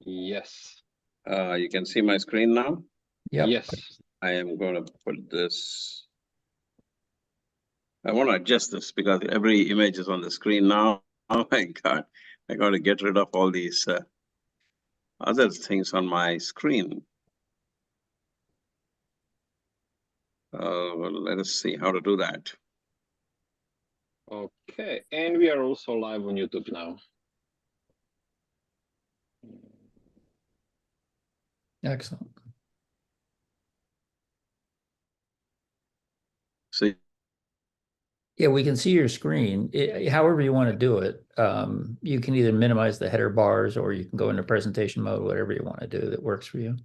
Yes. You can see my screen now? Yep. Yes. I am going to put this. I want to adjust this because every image is on the screen now. Oh my God. I got to get rid of all these other things on my screen. Let us see how to do that. Okay. And we are also live on YouTube now. Excellent. See? Yeah, we can see your screen. However you want to do it. You can either minimize the header bars or you can go into presentation mode, whatever you want to do that works for you.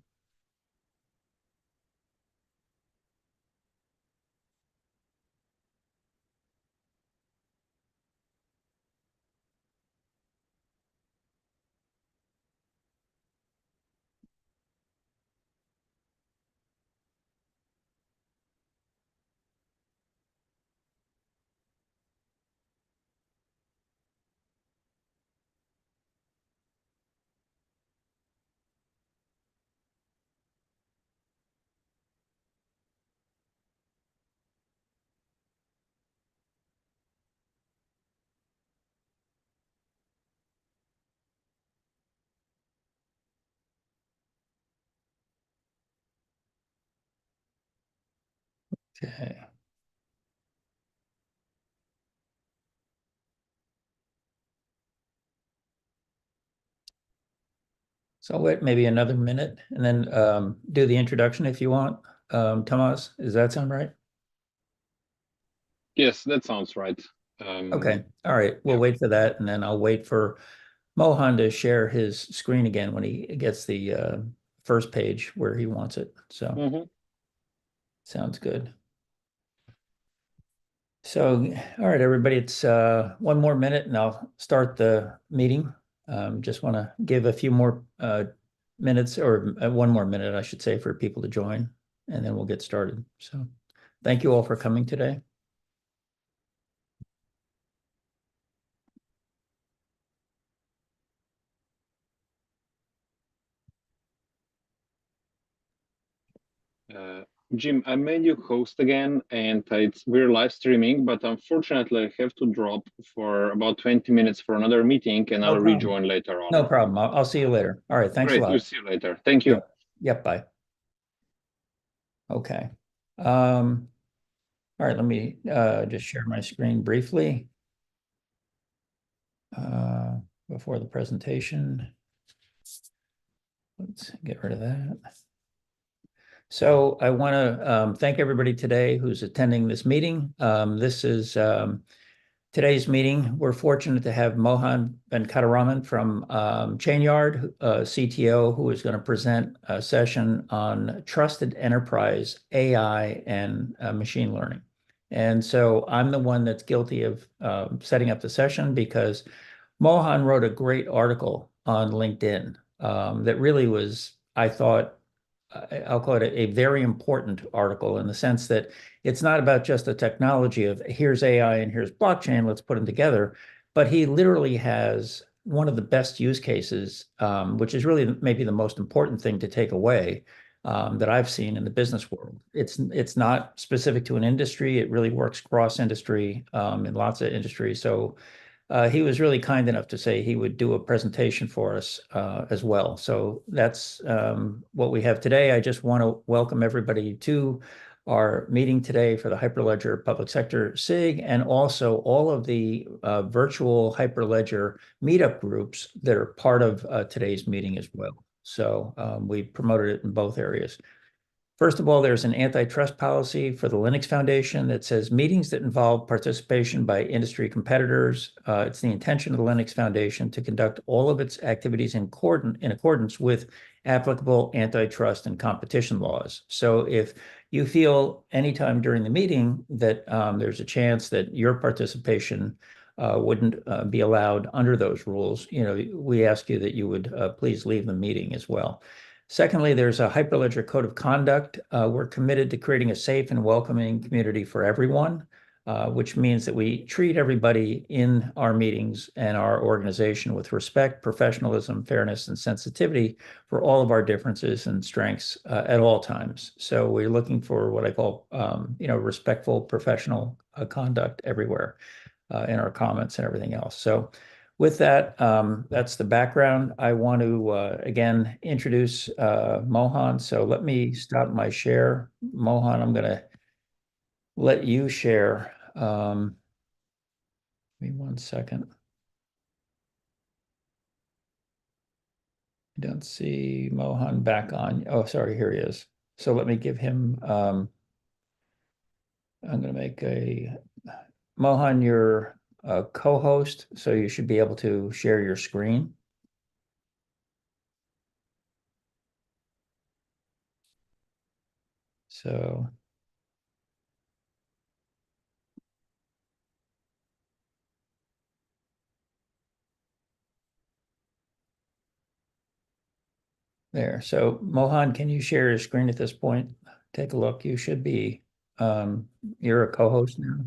Okay. So I'll wait maybe another minute and then do the introduction if you want. Tomas, does that sound right? Yes, that sounds right. Okay. All right. We'll yeah. wait for that, and then I'll wait for Mohan to share his screen again when he gets the first page where he wants it. So sounds good. So, all right, everybody, it's one more minute and I'll start the meeting. Just want to give a few more minutes, or one more minute, I should say, for people to join, and then we'll get started. So thank you all for coming today. Jim, I made you host again, and we're live streaming, but unfortunately I have to drop for about 20 minutes for another meeting, and I'll rejoin later on. No problem. I'll see you later. All right. Thanks a lot. We'll see you later. Thank you. Yep. Bye. Okay. All right. Let me just share my screen briefly before the presentation. Let's get rid of that. So I want to thank everybody today who's attending this meeting. This is today's meeting. We're fortunate to have Mohan Venkataraman from Chainyard, CTO, who is going to present a session on trusted enterprise AI and machine learning. And so I'm the one that's guilty of setting up the session because Mohan wrote a great article on LinkedIn that really was, I thought, I'll call it a very important article in the sense that it's not about just the technology of here's AI and here's blockchain, let's put them together. But he literally has one of the best use cases, which is really maybe the most important thing to take away that I've seen in the business world. It's not specific to an industry. It really works cross industry in lots of industries. So he was really kind enough to say he would do a presentation for us as well. So that's what we have today. I just want to welcome everybody to our meeting today for the Hyperledger Public Sector SIG, and also all of the virtual Hyperledger meetup groups that are part of today's meeting as well. So we promoted it in both areas. First of all, there's an antitrust policy for the Linux Foundation that says meetings that involve participation by industry competitors. It's the intention of the Linux Foundation to conduct all of its activities in accordance with applicable antitrust and competition laws. So if you feel anytime during the meeting that there's a chance that your participation wouldn't be allowed under those rules, we ask you that you would please leave the meeting as well. Secondly, there's a Hyperledger Code of Conduct. We're committed to creating a safe and welcoming community for everyone. which means that we treat everybody in our meetings and our organization with respect, professionalism, fairness, and sensitivity for all of our differences and strengths at all times. So we're looking for what I call, respectful professional conduct everywhere in our comments and everything else. So with that, that's the background. I want to, again, introduce Mohan. So let me stop my share. Mohan, I'm going to let you share. Give me 1 second. I don't see Mohan back on. Oh, sorry, here he is. So let me give him, I'm going to make Mohan, you're a co-host, so you should be able to share your screen. So there. So Mohan, can you share your screen at this point? Take a look. You should be, you're a co-host now.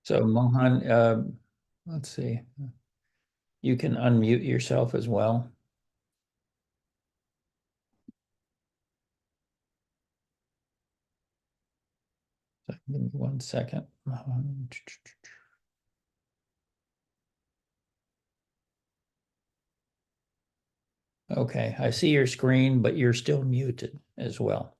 So Mohan, let's see. You can unmute yourself as well. So give me 1 second. Okay, I see your screen, but you're still muted as well.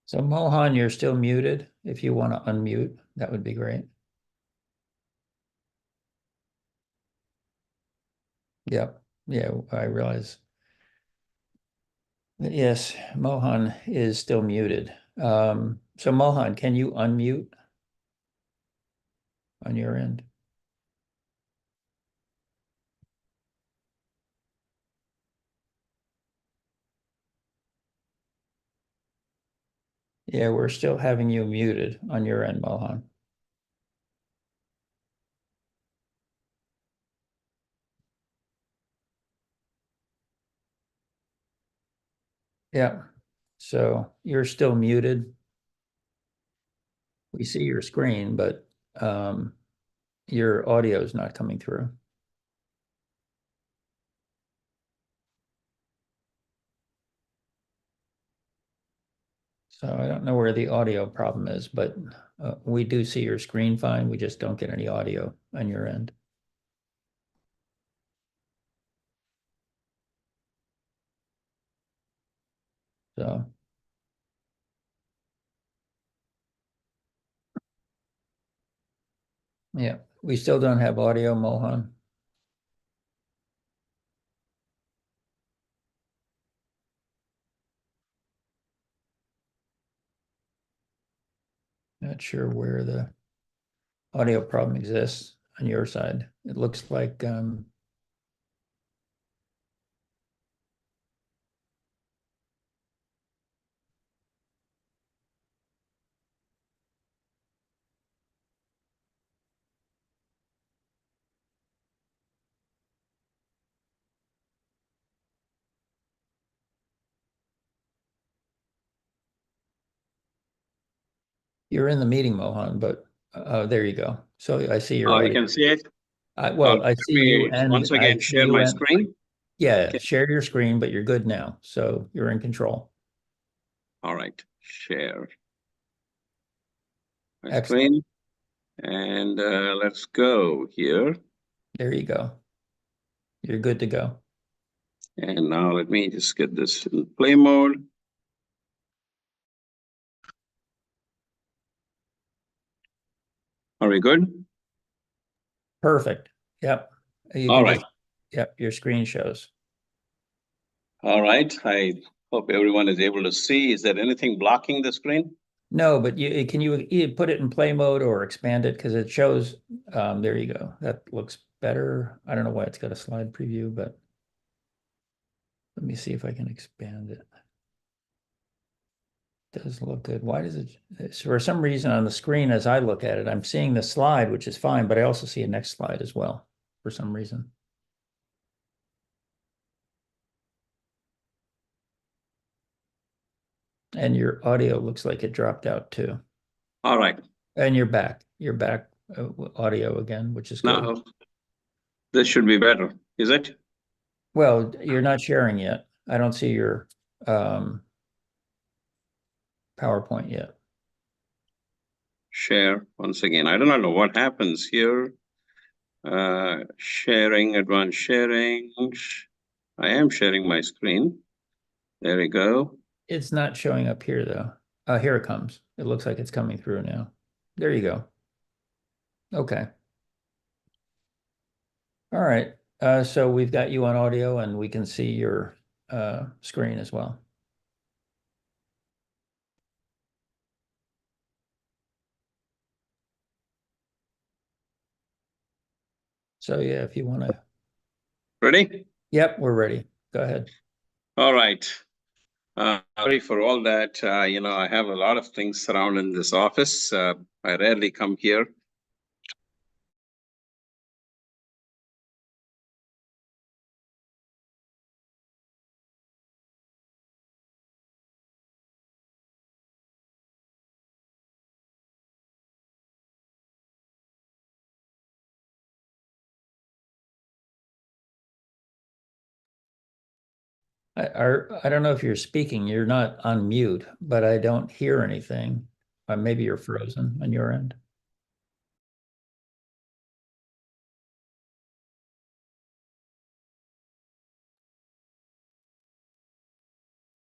So Mohan, you're still muted. If you want to unmute, that would be great. Yep. Yeah, I realize. Yes, Mohan is still muted. So Mohan, can you unmute on your end? Yeah, we're still having you muted on your end, Mohan. Yeah, so you're still muted. We see your screen, but your audio is not coming through. So I don't know where the audio problem is, but we do see your screen fine. We just don't get any audio on your end. So yeah, we still don't have audio, Mohan. Not sure where the audio problem exists on your side. It looks like you're in the meeting, Mohan, but there you go. So I see your Oh, you audio. can see it? Well, I Let see you me and once I again see share you my and screen. yeah, Okay. share your screen, but you're good now. So you're in control. All right, share my Excellent. screen. And let's go here. There you go. You're good to go. And now let me just get this in play mode. Are we good? Perfect. Yep. You All can right. just, yep, your screen shows. All right. I hope everyone is able to see. Is there anything blocking the screen? No, but can you either put it in play mode or expand it because it shows, there you go. That looks better. I don't know why it's got a slide preview, but let me see if I can expand it. does look good. Why does it, so for some reason on the screen as I look at it, I'm seeing the slide, which is fine, but I also see a next slide as well for some reason. And your audio looks like it dropped out too. All right. And you're back. You're back audio again, which is good. Now, this should be better, is it? Well, you're not sharing yet. I don't see your PowerPoint yet. Share once again. I do not know what happens here. Sharing, advanced sharing. I am sharing my screen. There we go. It's not showing up here though. Here it comes. It looks like it's coming through now. There you go. Okay. All right. So we've got you on audio and we can see your screen as well. So yeah, if you want to. Ready? Yep, we're ready. Go ahead. All right. Sorry for all that. I have a lot of things surrounding this office. I rarely come here. I don't know if you're speaking. You're not on mute, but I don't hear anything. Maybe you're frozen on your end.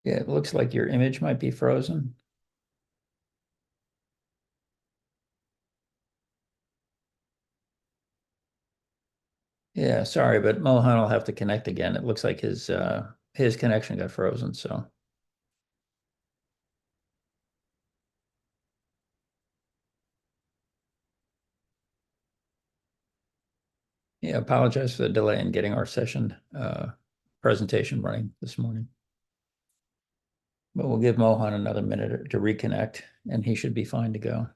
Yeah, it looks like your image might be frozen. Yeah, sorry, but Mohan will have to connect again. It looks like his connection got frozen, so. Yeah, apologize for the delay in getting our session presentation running this morning. But we'll give Mohan another minute to reconnect and he should be fine to go.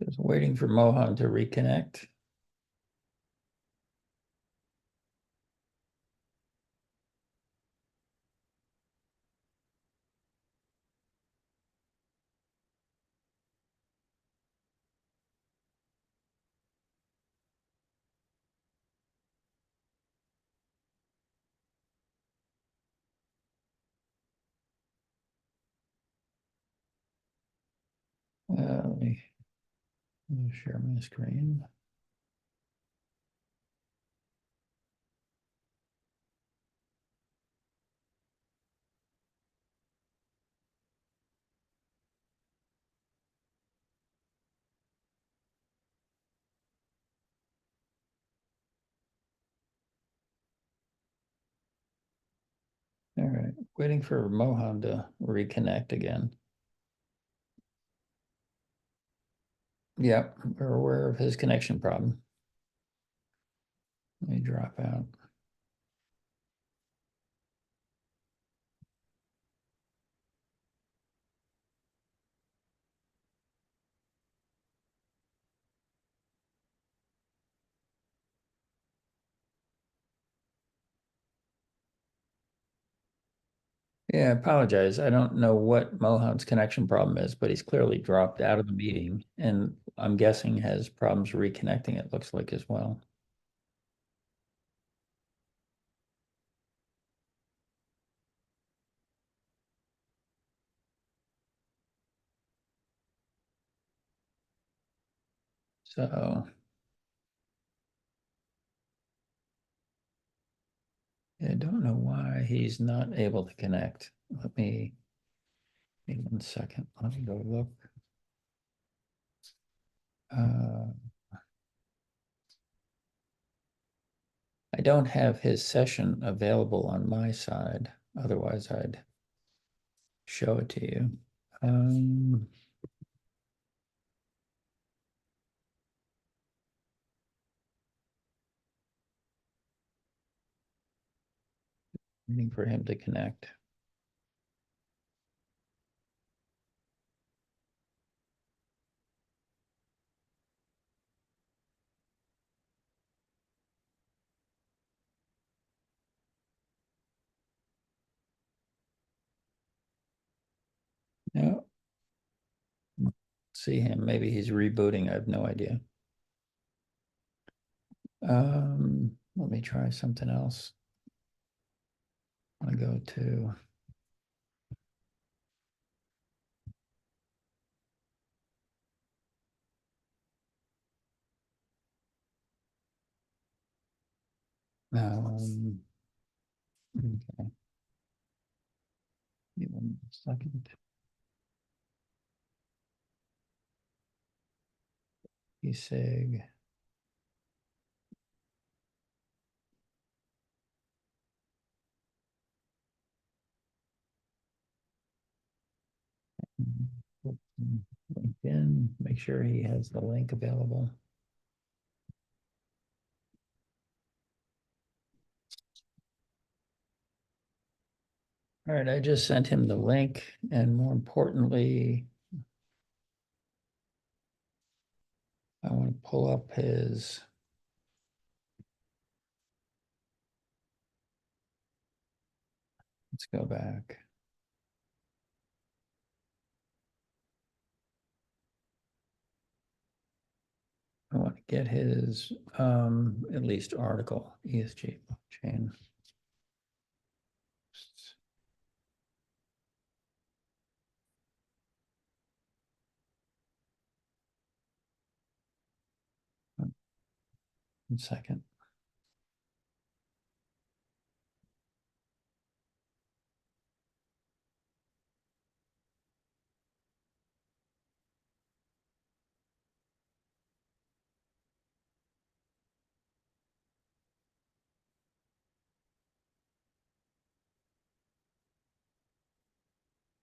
Just waiting for Mohan to reconnect. Let me share my screen. All right, waiting for Mohan to reconnect again. Yep, we're aware of his connection problem. Let me drop out. Yeah, I apologize. I don't know what Mohan's connection problem is, but he's clearly dropped out of the meeting and I'm guessing has problems reconnecting, it looks like as well. So I don't know why he's not able to connect. Let me, give me 1 second. Let me go look. I don't have his session available on my side. Otherwise, I'd show it to you. Waiting for him to connect. No. See him. Maybe he's rebooting. I have no idea. Let me try something else. I go to okay. Give me 1 second. Sig. LinkedIn, make sure he has the link available. All right, I just sent him the link, and more importantly, I want to pull up his. Let's go back. I want to get his at least article, ESG blockchain. One second.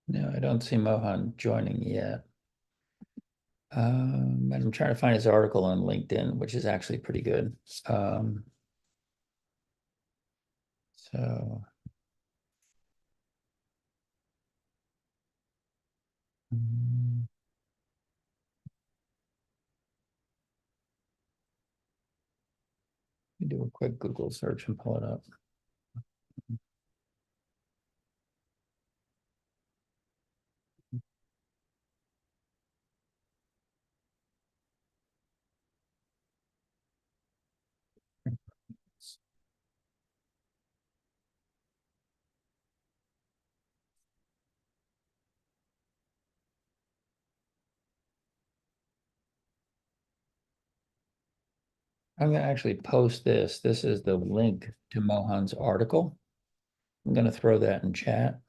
No, I don't see Mohan joining yet. And I'm trying to find his article on LinkedIn, which is actually pretty good. So let me do a quick Google search and pull it up. I'm going to actually post this. This is the link to Mohan's article. I'm going to throw that in chat.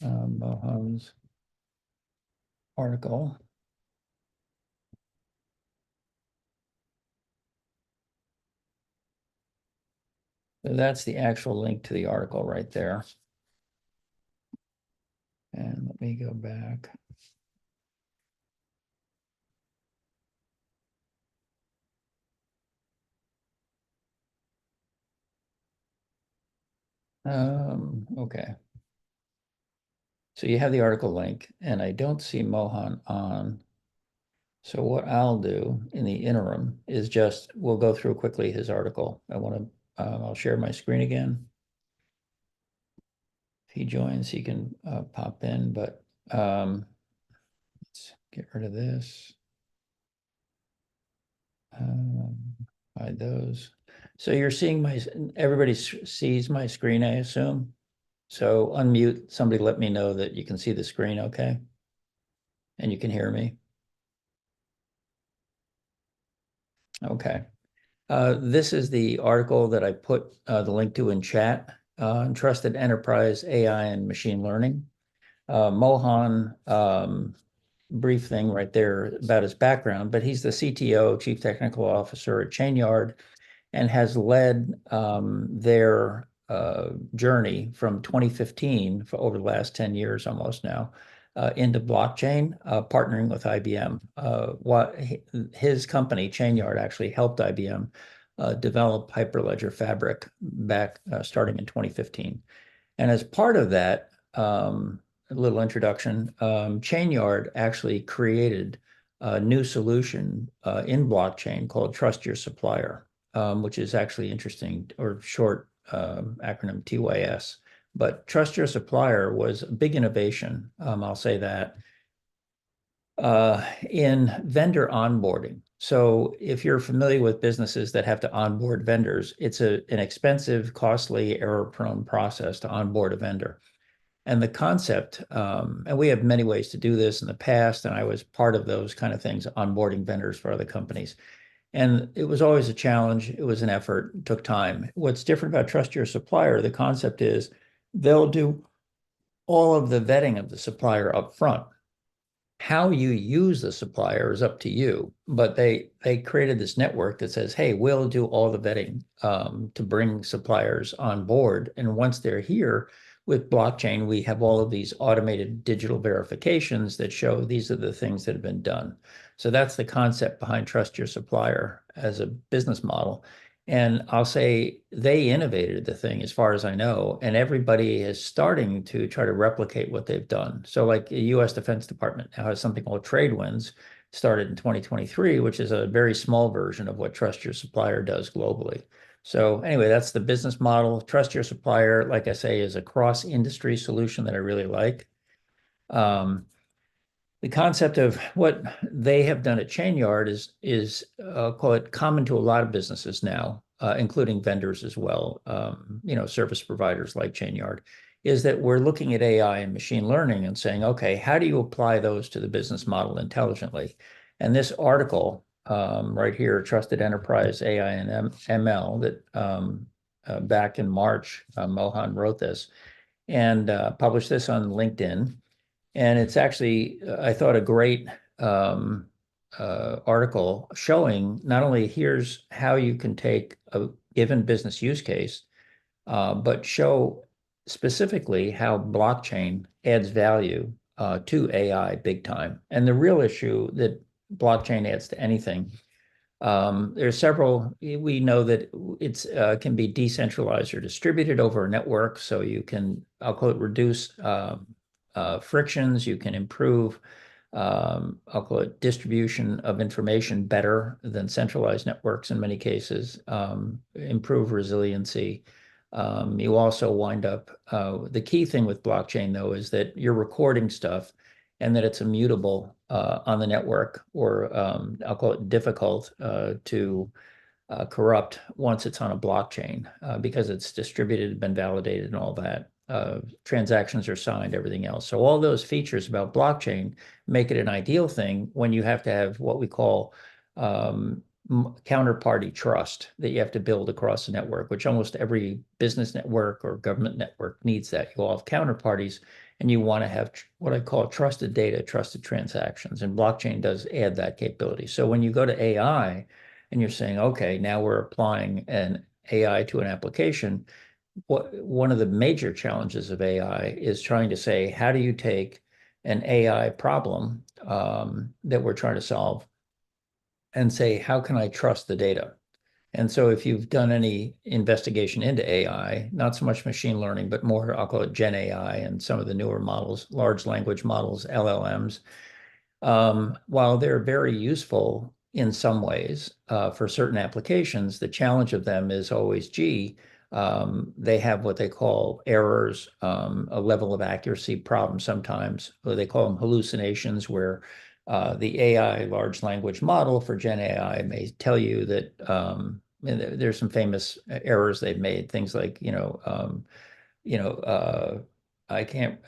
Mohan's article. So that's the actual link to the article right there. And let me go back. Okay. So you have the article link, and I don't see Mohan on. So what I'll do in the interim is just, we'll go through quickly his article. I'll share my screen again. If he joins, he can pop in, but let's get rid of this. Hide those. So you're seeing everybody sees my screen, I assume. So unmute, somebody let me know that you can see the screen, okay? And you can hear me. Okay. This is the article that I put the link to in chat, Trusted Enterprise AI and Machine Learning. Mohan brief thing right there about his background, but he's the CTO, Chief Technical Officer at Chainyard, and has led their journey from 2015 for over the last 10 years almost now into blockchain, partnering with IBM. His company, Chainyard, actually helped IBM develop Hyperledger Fabric back starting in 2015. And as part of that, a little introduction, Chainyard actually created a new solution in blockchain called Trust Your Supplier, which is actually interesting, or short acronym TYS. But Trust Your Supplier was a big innovation, I'll say that, in vendor onboarding. So if you're familiar with businesses that have to onboard vendors, it's an expensive, costly, error-prone process to onboard a vendor. And the concept, and we have many ways to do this in the past, and I was part of those kind of things, onboarding vendors for other companies. And it was always a challenge. It was an effort. It took time. What's different about Trust Your Supplier, the concept is they'll do all of the vetting of the supplier up front. How you use the supplier is up to you, but they created this network that says, hey, we'll do all the vetting to bring suppliers on board. And once they're here, with blockchain, we have all of these automated digital verifications that show these are the things that have been done. So that's the concept behind Trust Your Supplier as a business model. And I'll say they innovated the thing as far as I know, and everybody is starting to try to replicate what they've done. So like the US Defense Department now has something called TradeWinds, started in 2023, which is a very small version of what Trust Your Supplier does globally. So anyway, that's the business model. Trust Your Supplier, like I say, is a cross-industry solution that I really like. The concept of what they have done at Chainyard is call it common to a lot of businesses now, including vendors as well, service providers like Chainyard, is that we're looking at AI and machine learning and saying, okay, how do you apply those to the business model intelligently? And this article right here, Trusted Enterprise AI and ML, that back in March, Mohan wrote this and published this on LinkedIn. And it's actually, I thought, a great article showing not only here's how you can take a given business use case, but show specifically how blockchain adds value to AI big time. And the real issue that blockchain adds to anything, there's several. We know that it's can be decentralized or distributed over a network, so you can, I'll call it, reduce frictions. You can improve, I'll call it, distribution of information better than centralized networks in many cases, improve resiliency. You also wind up, the key thing with blockchain, though, is that you're recording stuff and that it's immutable on the network, or I'll call it difficult to corrupt once it's on a blockchain because it's distributed, been validated, and all that. Transactions are signed, everything else. So all those features about blockchain make it an ideal thing when you have to have what we call counterparty trust that you have to build across the network, which almost every business network or government network needs that. You all have counterparties, and you want to have what I call trusted data, trusted transactions, and blockchain does add that capability. So when you go to AI and you're saying, okay, now we're applying an AI to an application, one of the major challenges of AI is trying to say, how do you take an AI problem that we're trying to solve and say, how can I trust the data? And so if you've done any investigation into AI, not so much machine learning, but more, I'll call it Gen AI and some of the newer models, large language models, LLMs, while they're very useful in some ways for certain applications, the challenge of them is always, they have what they call errors, a level of accuracy problem sometimes. They call them hallucinations, where the AI large language model for Gen AI may tell you that there's some famous errors they've made, things like, I can't,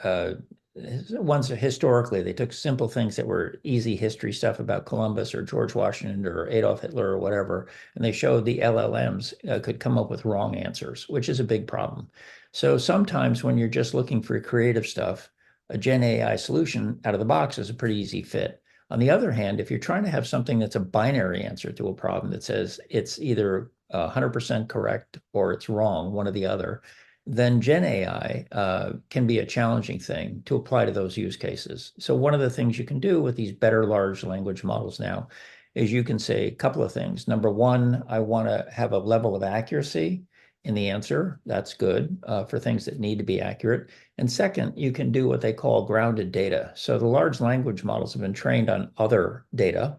ones that historically, they took simple things that were easy history stuff about Columbus or George Washington or Adolf Hitler or whatever, and they showed the LLMs could come up with wrong answers, which is a big problem. So sometimes when you're just looking for creative stuff, a Gen AI solution out of the box is a pretty easy fit. On the other hand, if you're trying to have something that's a binary answer to a problem that says it's either 100% correct or it's wrong, one or the other, then Gen AI can be a challenging thing to apply to those use cases. So one of the things you can do with these better large language models now is you can say a couple of things. Number one, I want to have a level of accuracy in the answer. That's good for things that need to be accurate. And second, you can do what they call grounded data. So the large language models have been trained on other data,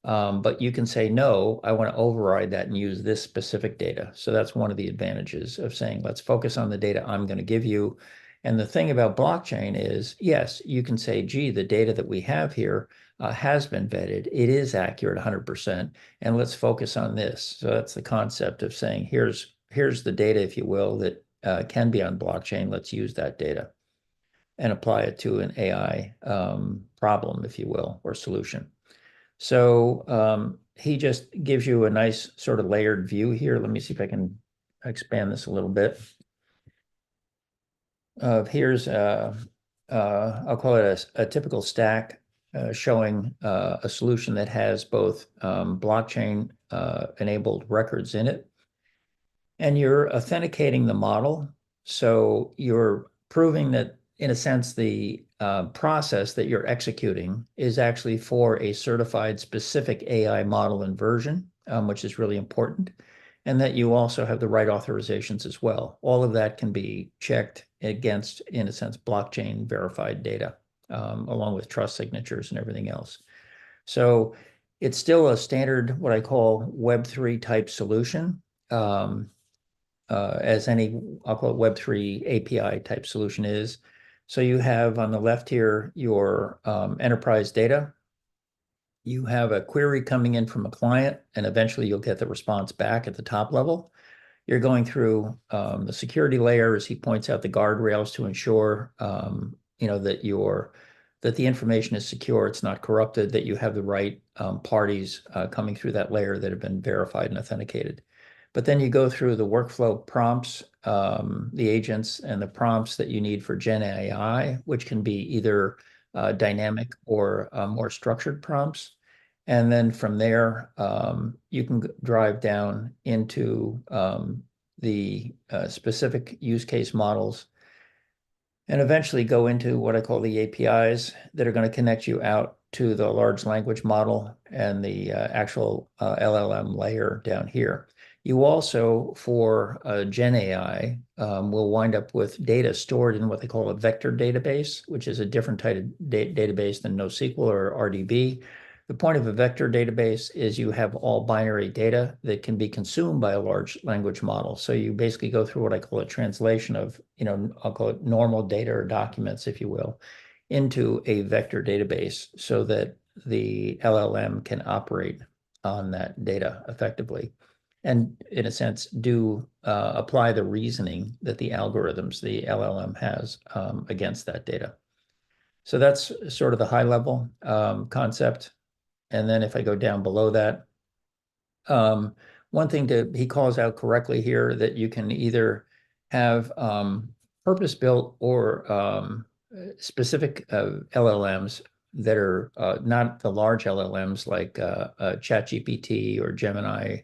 but you can say, no, I want to override that and use this specific data. So that's one of the advantages of saying, let's focus on the data I'm going to give you. And the thing about blockchain is, yes, you can say, gee, the data that we have here has been vetted. It is accurate 100%. And let's focus on this. So that's the concept of saying, here's the data, if you will, that can be on blockchain. Let's use that data and apply it to an AI problem, if you will, or solution. So he just gives you a nice sort of layered view here. Let me see if I can expand this a little bit. Here's, I'll call it a typical stack showing a solution that has both blockchain enabled records in it. And you're authenticating the model. So you're proving that, in a sense, the process that you're executing is actually for a certified specific AI model and version, which is really important, and that you also have the right authorizations as well. All of that can be checked against, in a sense, blockchain verified data, along with trust signatures and everything else. So it's still a standard, what I call Web3 type solution. As any, I'll call it Web3 API type solution is. So you have on the left here your enterprise data. You have a query coming in from a client, and eventually you'll get the response back at the top level. You're going through the security layer, as he points out, the guardrails to ensure that the information is secure, it's not corrupted, that you have the right parties coming through that layer that have been verified and authenticated. But then you go through the workflow prompts, the agents and the prompts that you need for Gen AI, which can be either dynamic or more structured prompts. And then from there, you can drive down into the specific use case models and eventually go into what I call the APIs that are going to connect you out to the large language model and the actual LLM layer down here. You also, for Gen AI, will wind up with data stored in what they call a vector database, which is a different type of database than NoSQL or RDB. The point of a vector database is you have all binary data that can be consumed by a large language model. So you basically go through what I call a translation of, I'll call it normal data or documents, if you will, into a vector database so that the LLM can operate on that data effectively. And in a sense, do apply the reasoning that the algorithms, the LLM has against that data. So that's sort of the high level concept. And then if I go down below that, one thing he calls out correctly here that you can either have purpose-built or specific LLMs that are not the large LLMs like ChatGPT or Gemini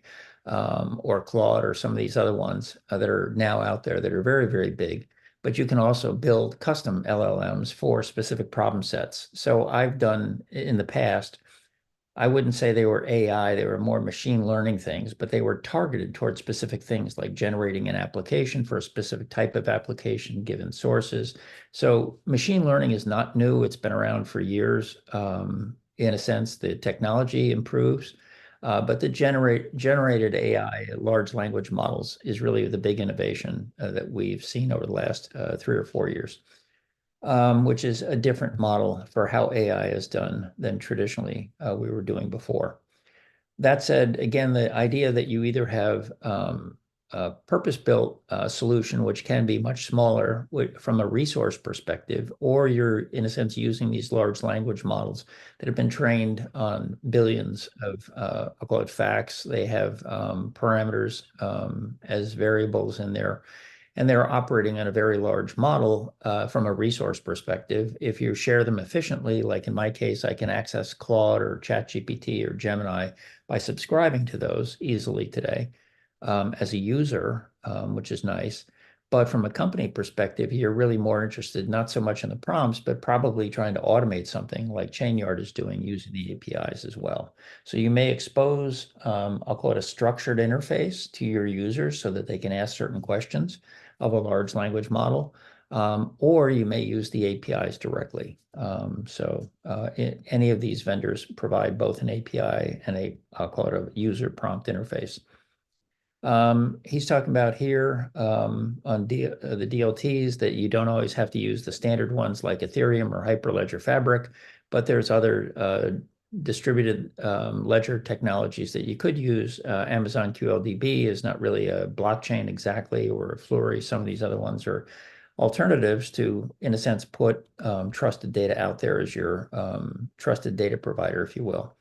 or Claude or some of these other ones that are now out there that are very, very big. But you can also build custom LLMs for specific problem sets. So I've done in the past, I wouldn't say they were AI, they were more machine learning things, but they were targeted towards specific things like generating an application for a specific type of application given sources. So machine learning is not new. It's been around for years. In a sense, the technology improves, but the generated AI, large language models, is really the big innovation that we've seen over the last 3 or 4 years. Which is a different model for how AI is done than traditionally we were doing before. That said, again, the idea that you either have a purpose-built solution, which can be much smaller from a resource perspective, or you're, in a sense, using these large language models that have been trained on billions of, I'll call it facts. They have parameters as variables in there. and they're operating on a very large model from a resource perspective. If you share them efficiently, like in my case, I can access Claude or ChatGPT or Gemini by subscribing to those easily today as a user, which is nice. But from a company perspective, you're really more interested not so much in the prompts, but probably trying to automate something like ChainYard is doing using the APIs as well. So you may expose, I'll call it a structured interface to your users so that they can ask certain questions of a large language model, or you may use the APIs directly. Any of these vendors provide both an API and I'll call it a user prompt interface. He's talking about here on the DLTs that you don't always have to use the standard ones like Ethereum or Hyperledger Fabric, but there's other distributed ledger technologies that you could use. Amazon QLDB is not really a blockchain exactly, or Flurry. Some of these other ones are alternatives to, in a sense, put trusted data out there as your trusted data provider, if you will.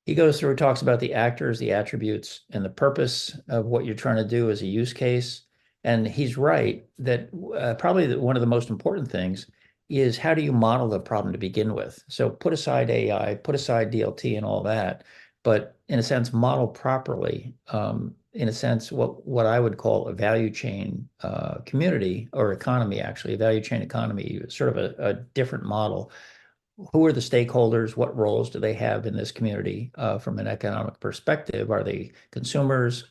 He goes through and talks about the actors, the attributes, and the purpose of what you're trying to do as a use case. And he's right that probably one of the most important things is how do you model the problem to begin with? So put aside AI, put aside DLT and all that, but in a sense, model properly, in a sense, what I would call a value chain community or economy, actually, a value chain economy, sort of a different model. Who are the stakeholders? What roles do they have in this community from an economic perspective? Are they consumers,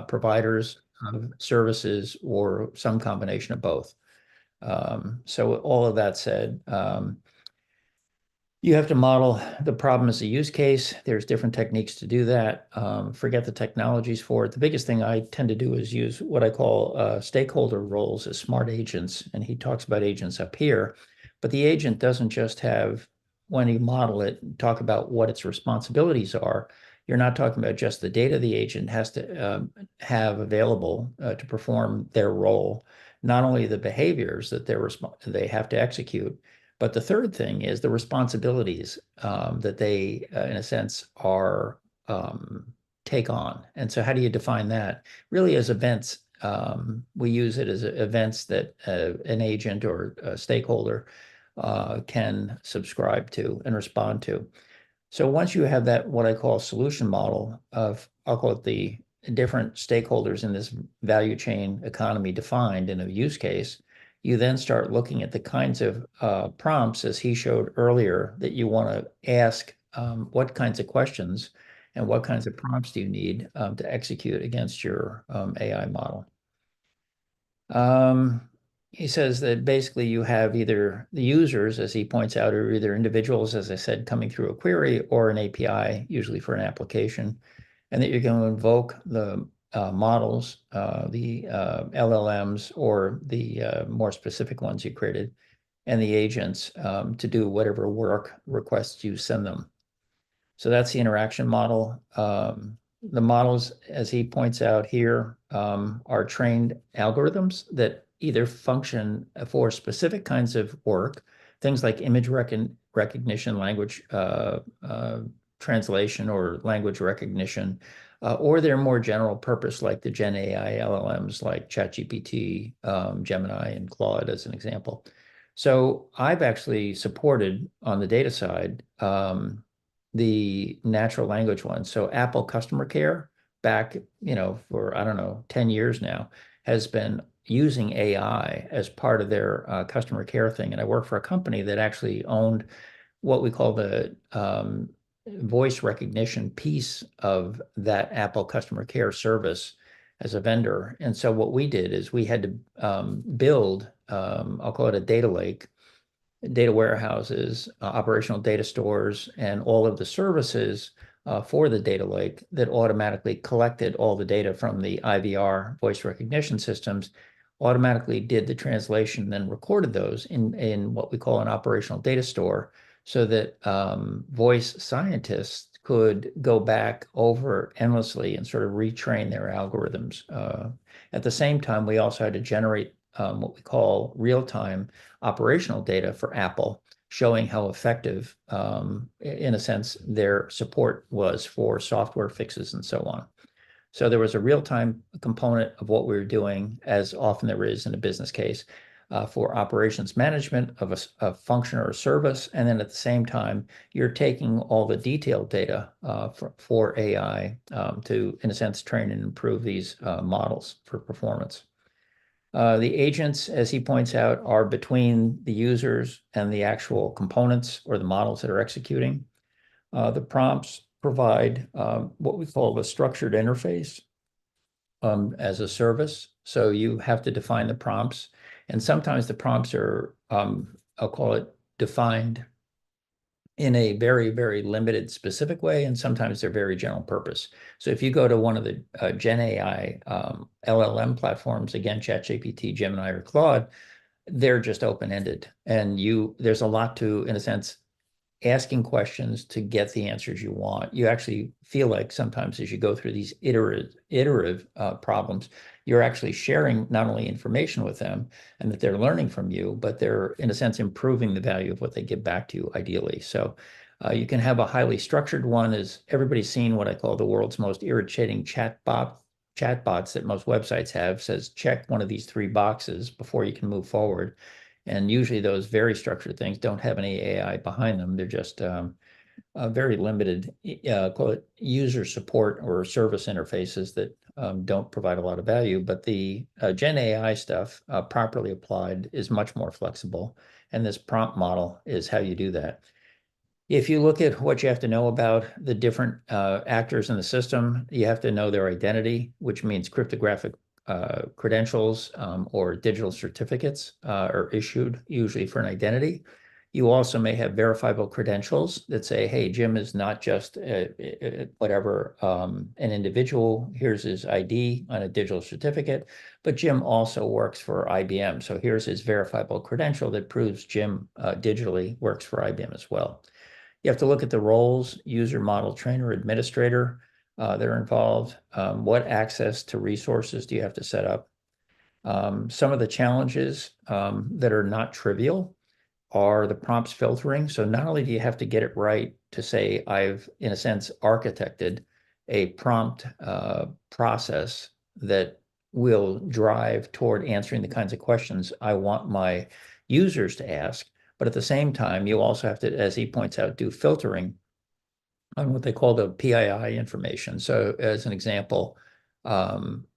providers of services, or some combination of both? So all of that said, you have to model the problem as a use case. There's different techniques to do that. Forget the technologies for it. The biggest thing I tend to do is use what I call stakeholder roles as smart agents. And he talks about agents up here. But the agent doesn't just have, when you model it, talk about what its responsibilities are. You're not talking about just the data the agent has to have available to perform their role, not only the behaviors that they have to execute, but the third thing is the responsibilities that they, in a sense, are take on. And so how do you define that? Really as events. We use it as events that an agent or a stakeholder can subscribe to and respond to. So once you have that, what I call solution model of, I'll call it the different stakeholders in this value chain economy defined in a use case, you then start looking at the kinds of prompts, as he showed earlier, that you want to ask. What kinds of questions and what kinds of prompts do you need to execute against your AI model? He says that basically you have either the users, as he points out, are either individuals, as I said, coming through a query, or an API, usually for an application, and that you're going to invoke the models, the LLMs, or the more specific ones you created, and the agents to do whatever work requests you send them. So that's the interaction model. The models, as he points out here, are trained algorithms that either function for specific kinds of work, things like image recognition, language translation, or language recognition, or they're more general purpose, like the Gen AI LLMs like ChatGPT, Gemini, and Claude, as an example. So I've actually supported, on the data side, the natural language ones. So Apple Customer Care, back, for, I don't know, 10 years now, has been using AI as part of their customer care thing. And I work for a company that actually owned what we call the voice recognition piece of that Apple customer care service as a vendor. And so what we did is we had to build, I'll call it a data lake, data warehouses, operational data stores, and all of the services for the data lake that automatically collected all the data from the IVR voice recognition systems, automatically did the translation, then recorded those in what we call an operational data store, so that voice scientists could go back over endlessly and sort of retrain their algorithms. At the same time, we also had to generate what we call real-time operational data for Apple, showing how effective, in a sense, their support was for software fixes and so on. So there was a real-time component of what we were doing, as often there is in a business case, for operations management of a function or a service. And then at the same time, you're taking all the detailed data for AI to, in a sense, train and improve these models for performance. The agents, as he points out, are between the users and the actual components or the models that are executing. The prompts provide what we call a structured interface as a service. So you have to define the prompts. And sometimes the prompts are, I'll call it, defined in a very, very limited specific way, and sometimes they're very general purpose. So if you go to one of the Gen AI LLM platforms, again, ChatGPT, Gemini, or Claude, they're just open-ended. And there's a lot to, in a sense, asking questions to get the answers you want. You actually feel like sometimes as you go through these iterative problems, you're actually sharing not only information with them and that they're learning from you, but they're, in a sense, improving the value of what they give back to you, ideally. So you can have a highly structured one. As everybody's seen what I call the world's most irritating chatbots that most websites have, says check one of these 3 boxes before you can move forward. And usually those very structured things don't have any AI behind them. They're just very limited, call it user support or service interfaces that don't provide a lot of value. But the Gen AI stuff, properly applied, is much more flexible. And this prompt model is how you do that. If you look at what you have to know about the different actors in the system, you have to know their identity, which means cryptographic credentials or digital certificates are issued usually for an identity. You also may have verifiable credentials that say, hey, Jim is not just whatever, an individual. Here's his ID on a digital certificate, but Jim also works for IBM. So here's his verifiable credential that proves Jim digitally works for IBM as well. You have to look at the roles: user, model trainer, administrator that are involved. What access to resources do you have to set up? Some of the challenges that are not trivial are the prompts filtering. So not only do you have to get it right to say, I've, in a sense, architected a prompt process that will drive toward answering the kinds of questions I want my users to ask, but at the same time, you also have to, as he points out, do filtering on what they call the PII information. So as an example,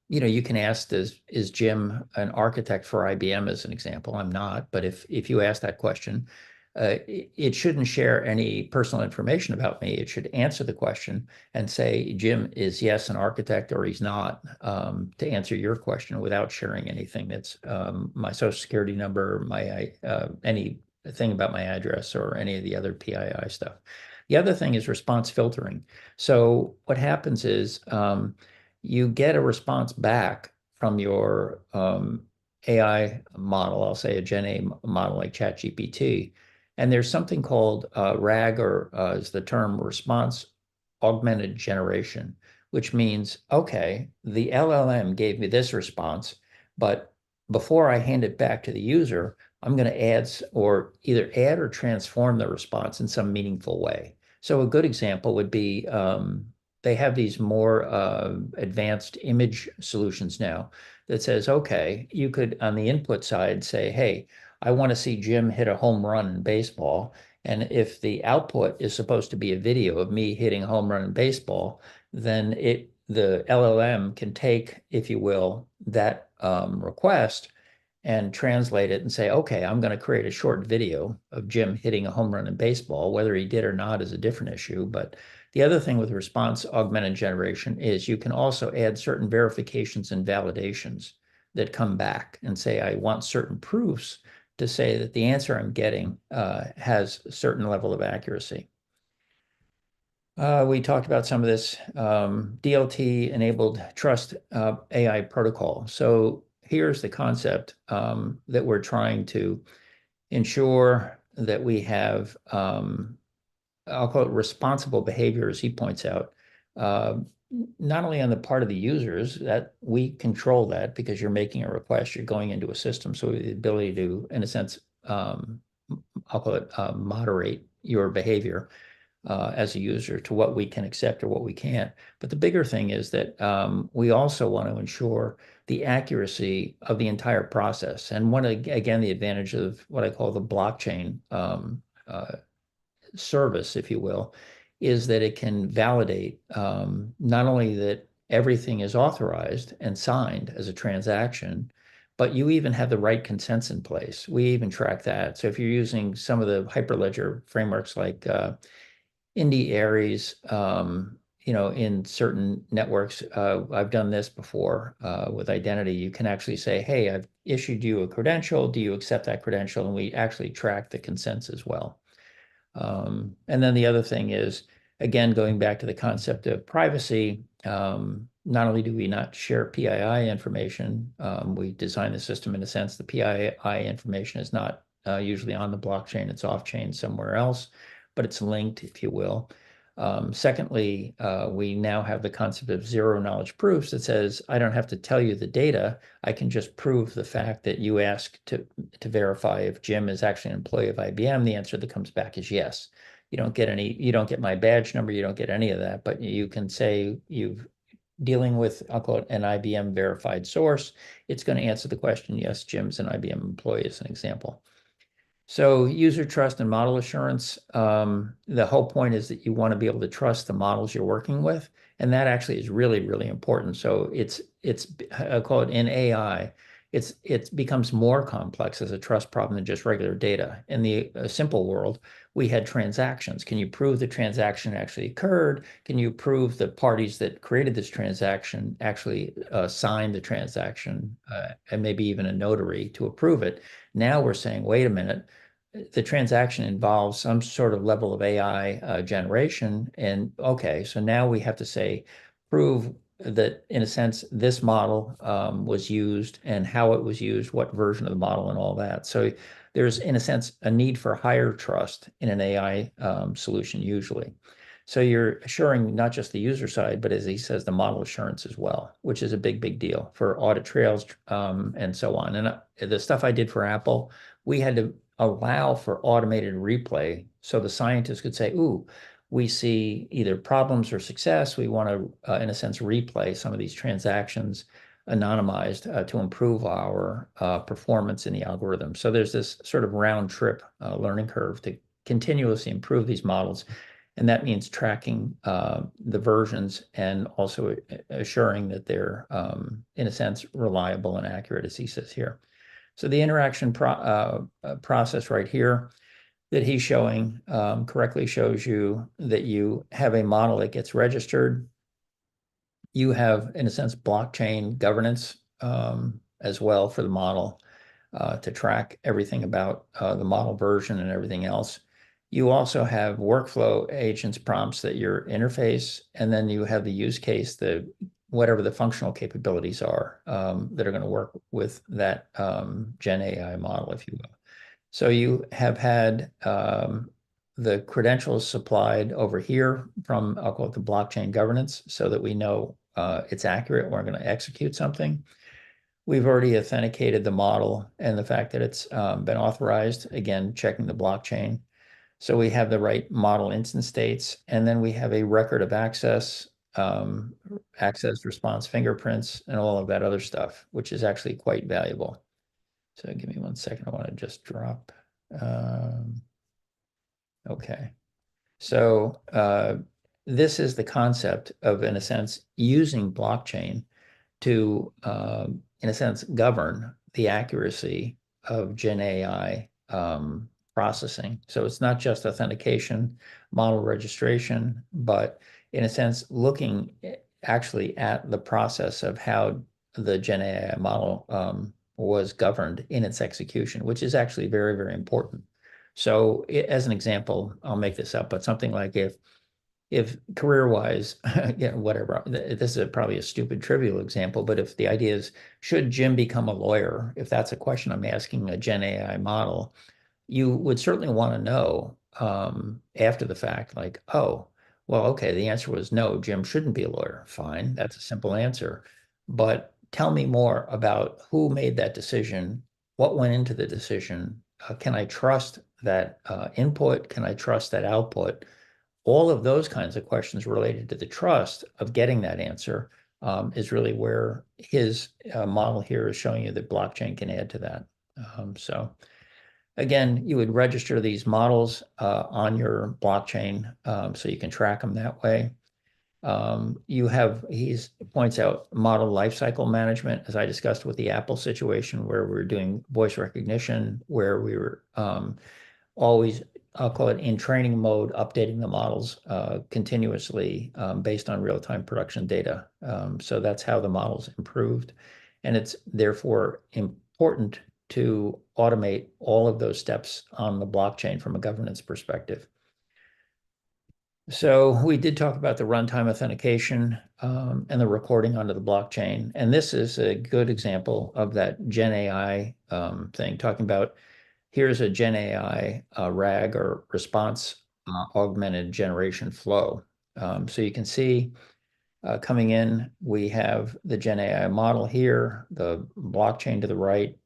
you can ask, is Jim an architect for IBM, as an example? I'm not, but if you ask that question, it shouldn't share any personal information about me. It should answer the question and say, Jim is, yes, an architect, or he's not, to answer your question without sharing anything that's my social security number, my anything about my address, or any of the other PII stuff. The other thing is response filtering. So what happens is you get a response back from your AI model, I'll say a Gen A model like ChatGPT, and there's something called RAG, or is the term response augmented generation, which means, okay, the LLM gave me this response, but before I hand it back to the user, I'm going to either add or transform the response in some meaningful way. So a good example would be they have these more advanced image solutions now that says, okay, you could, on the input side, say, hey, I want to see Jim hit a home run in baseball. And if the output is supposed to be a video of me hitting a home run in baseball, then the LLM can take, if you will, that request and translate it and say, okay, I'm going to create a short video of Jim hitting a home run in baseball. Whether he did or not is a different issue. But the other thing with response augmented generation is you can also add certain verifications and validations that come back and say, I want certain proofs to say that the answer I'm getting has a certain level of accuracy. We talked about some of this DLT-enabled Trust AI protocol. So here's the concept that we're trying to ensure that we have, I'll call it responsible behavior, as he points out, not only on the part of the users, that we control that because you're making a request, you're going into a system. So the ability to, in a sense, I'll call it moderate your behavior. as a user to what we can accept or what we can't. But the bigger thing is that we also want to ensure the accuracy of the entire process. And again, the advantage of what I call the blockchain service, if you will, is that it can validate not only that everything is authorized and signed as a transaction, but you even have the right consents in place. We even track that. So if you're using some of the Hyperledger frameworks like Indy Aries, in certain networks, I've done this before with identity. You can actually say, hey, I've issued you a credential. Do you accept that credential? And we actually track the consents as well. And then the other thing is, again, going back to the concept of privacy, not only do we not share PII information, we design the system in a sense the PII information is not usually on the blockchain, it's off-chain somewhere else, but it's linked, if you will. Secondly, we now have the concept of zero knowledge proofs that says, I don't have to tell you the data, I can just prove the fact that you ask to verify if Jim is actually an employee of IBM. The answer that comes back is yes. You don't get my badge number, you don't get any of that, but you can say you've dealing with, I'll call it an IBM verified source. It's going to answer the question, yes, Jim's an IBM employee as an example. So user trust and model assurance, the whole point is that you want to be able to trust the models you're working with. And that actually is really, really important. So it's I call it in AI, it becomes more complex as a trust problem than just regular data. In the simple world, we had transactions. Can you prove the transaction actually occurred? Can you prove the parties that created this transaction actually signed the transaction and maybe even a notary to approve it? Now we're saying, wait a minute, the transaction involves some sort of level of AI generation. And okay, so now we have to say, prove that in a sense, this model was used and how it was used, what version of the model and all that. So there's, in a sense, a need for higher trust in an AI solution usually. So you're assuring not just the user side, but as he says, the model assurance as well, which is a big, big deal for audit trails and so on. And the stuff I did for Apple, we had to allow for automated replay so the scientists could say, ooh, we see either problems or success. We want to, in a sense, replay some of these transactions anonymized to improve our performance in the algorithm. So there's this sort of round trip learning curve to continuously improve these models. And that means tracking the versions and also assuring that they're, in a sense, reliable and accurate, as he says here. So the interaction process right here that he's showing correctly shows you that you have a model that gets registered. You have, in a sense, blockchain governance as well for the model to track everything about the model version and everything else. You also have workflow agents prompts that your interface, and then you have the use case, whatever the functional capabilities are that are going to work with that Gen AI model, if you will. So you have had the credentials supplied over here from, I'll call it the blockchain governance, so that we know it's accurate, we're going to execute something. We've already authenticated the model and the fact that it's been authorized, again, checking the blockchain. So we have the right model instance states, and then we have a record of access, access response fingerprints, and all of that other stuff, which is actually quite valuable. So give me 1 second. I want to just drop. Okay. So this is the concept of, in a sense, using blockchain to, in a sense, govern the accuracy of Gen AI processing. So it's not just authentication, model registration, but in a sense, looking actually at the process of how the Gen AI model was governed in its execution, which is actually very, very important. So as an example, I'll make this up, but something like if career-wise, whatever, this is probably a stupid trivial example, but if the idea is, should Jim become a lawyer? If that's a question I'm asking a Gen AI model, you would certainly want to know after the fact, like, oh, well, okay, the answer was no, Jim shouldn't be a lawyer. Fine, that's a simple answer. But tell me more about who made that decision, what went into the decision. Can I trust that input? Can I trust that output? all of those kinds of questions related to the trust of getting that answer is really where his model here is showing you that blockchain can add to that. So again, you would register these models on your blockchain so you can track them that way. He points out model lifecycle management, as I discussed with the Apple situation, where we're doing voice recognition, where we were always, I'll call it in training mode, updating the models continuously based on real-time production data. So that's how the models improved. And it's therefore important to automate all of those steps on the blockchain from a governance perspective. So we did talk about the runtime authentication and the recording onto the blockchain. And this is a good example of that Gen AI thing, talking about here's a Gen AI RAG or response augmented generation flow. So you can see coming in, we have the Gen AI model here, the blockchain to the right,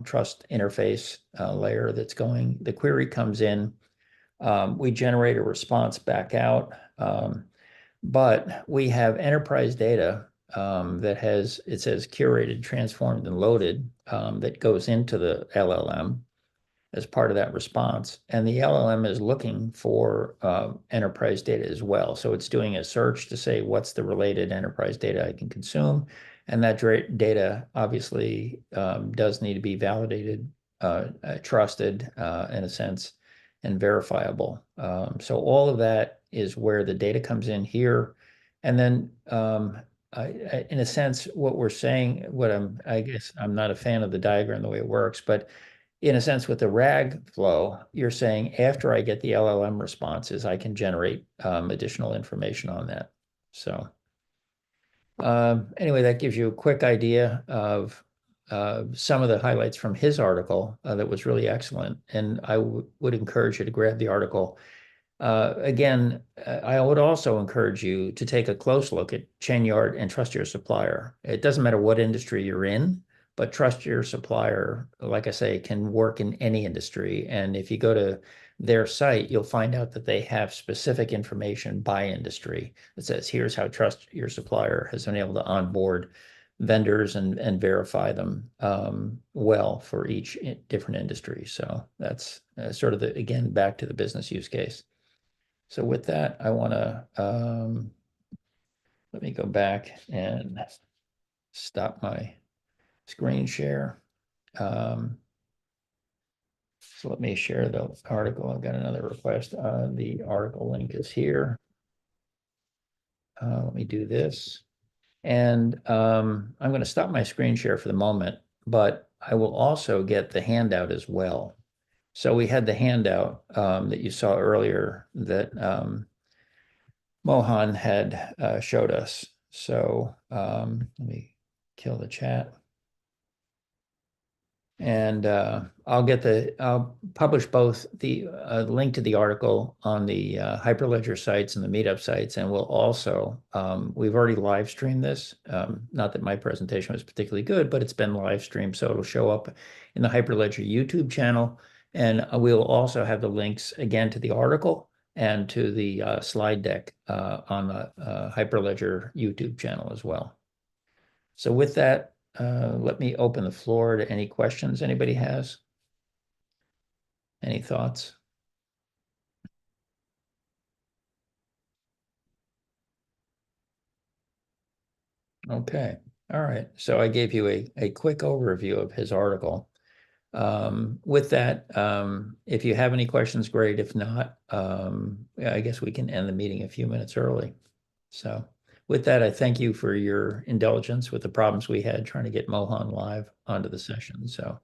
trust interface layer that's going. The query comes in. We generate a response back out, but we have enterprise data that it says curated, transformed, and loaded that goes into the LLM as part of that response. And the LLM is looking for enterprise data as well. So it's doing a search to say what's the related enterprise data I can consume. And that data obviously does need to be validated, trusted in a sense, and verifiable. So all of that is where the data comes in here. And then in a sense, what we're saying, I guess I'm not a fan of the diagram, the way it works, but in a sense, with the RAG flow, you're saying after I get the LLM responses, I can generate additional information on that. So anyway, that gives you a quick idea of some of the highlights from his article that was really excellent. And I would encourage you to grab the article. Again, I would also encourage you to take a close look at Chainyard and Trust Your Supplier. It doesn't matter what industry you're in, but Trust Your Supplier, like I say, can work in any industry. And if you go to their site, you'll find out that they have specific information by industry that says, here's how Trust Your Supplier has been able to onboard vendors and verify them well for each different industry. So that's sort of again, back to the business use case. So with that, I want to, let me go back and stop my screen share. So let me share the article. I've got another request. The article link is here. Let me do this. And I'm going to stop my screen share for the moment, but I will also get the handout as well. So we had the handout that you saw earlier that Mohan had showed us. So let me kill the chat. And I'll publish both the link to the article on the Hyperledger sites and the Meetup sites. And we'll also, we've already live streamed this. Not that my presentation was particularly good, but it's been live streamed. So it'll show up in the Hyperledger YouTube channel. And we'll also have the links again to the article and to the slide deck on the Hyperledger YouTube channel as well. So with that, let me open the floor to any questions anybody has. Any thoughts? Okay, all right. So I gave you a quick overview of his article. With that, if you have any questions, great. If not, I guess we can end the meeting a few minutes early. So with that, I thank you for your indulgence with the problems we had trying to get Mohan live onto the session. So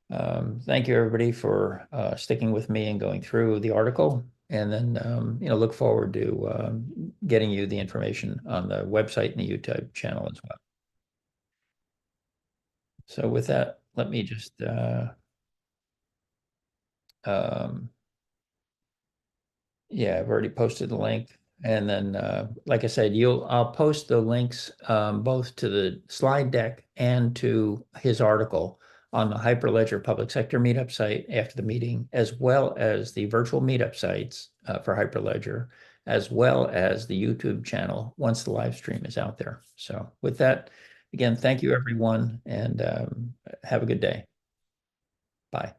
thank you, everybody, for sticking with me and going through the article. And then, look forward to getting you the information on the website and the YouTube channel as well. So with that, let me just yeah, I've already posted the link. And then, like I said, I'll post the links both to the slide deck and to his article on the Hyperledger Public Sector Meetup site after the meeting, as well as the virtual meetup sites for Hyperledger, as well as the YouTube channel once the live stream is out there. So with that, again, thank you, everyone, and have a good day. Bye.